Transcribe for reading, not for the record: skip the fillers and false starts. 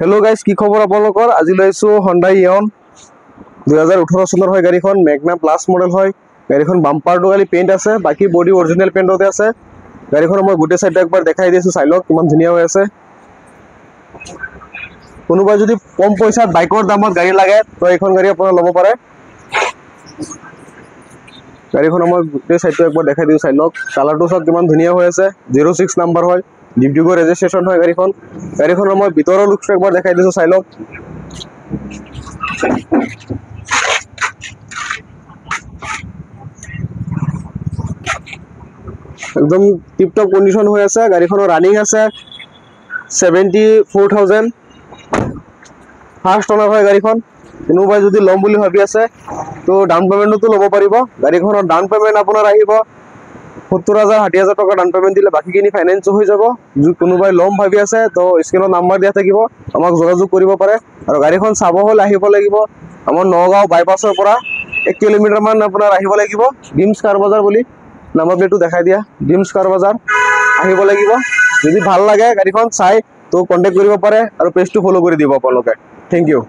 hello guys की खबर आपलोकर আজি লৈছো Hyundai Ion 2018 চনৰ হয় গাড়ীখন মেগনা প্লাস মডেল হয় গাড়ীখন বাম্পাৰটো খালি পেইন্ট আছে বাকি বডি অৰিজিনাল পেইন্টতে আছে গাড়ীখন মই গুটে সাইড একবাৰ দেখাই দিছো চাইলক কিমান ধুনিয়া হৈ আছে কোনোবা যদি কম পইচাত বাইকৰ দামত গাড়ী লাগে তো এইখন গাড়ী আপোনাৰ ল'ব পাৰে গাড়ীখন মই গুটে সাইডটো একবাৰ দেখাই দিছো চাইলক কালাৰটো সব কিমান ধুনিয়া হৈ আছে 06 নম্বৰ হয় ডিব্ৰুগড় ৰেজিষ্ট্ৰেচন হয় গাড়ীখনৰ মই ভিতৰৰ লুকটো একবাৰ দেখাই দিছো চাইলক একদম টিপ টপ কন্ডিশন হৈ আছে গাড়ীখনৰ ৰানিং আছে 74000 ফাৰ্স্ট ওনাৰ হয় গাড়ীখন কোনোবাই যদি লম বুলি ভাবি আছে তো ডাউন পেমেন্টটো ল'ব পাৰিব গাড়ীখনৰ ডাউন পেমেন্ট আপোনাৰ আহিব 70000 80000 টাকা ডাউন পেমেন্ট দিলে বাকিখিনি ফাইনান্স হৈ যাব যদি কোনোবাই লম ভাবি আছে তো স্ক্ৰিনত নাম্বাৰ দিয়া থাকিব আমাক যোগাযোগ কৰিব পাৰে আৰু গাড়ীখন চাব হল আহিব লাগিব আমাৰ নগাঁও বাইপাছৰ পৰা 1 কিলোমিটাৰ মান আপোনাৰ আহিব লাগিব ডিমছ কাৰ বজাৰ বুলি নাম্বাৰ প্লেটটো দেখাই দিয়া ডিমছ কাৰ বজাৰ আহিব লাগিব যদি ভাল লাগে গাড়ীখন চাই তো কন্টাক্ট কৰিব পাৰে আৰু পেজটো ফলো কৰি দিব আপোনালোকে থ্যাংক ইউ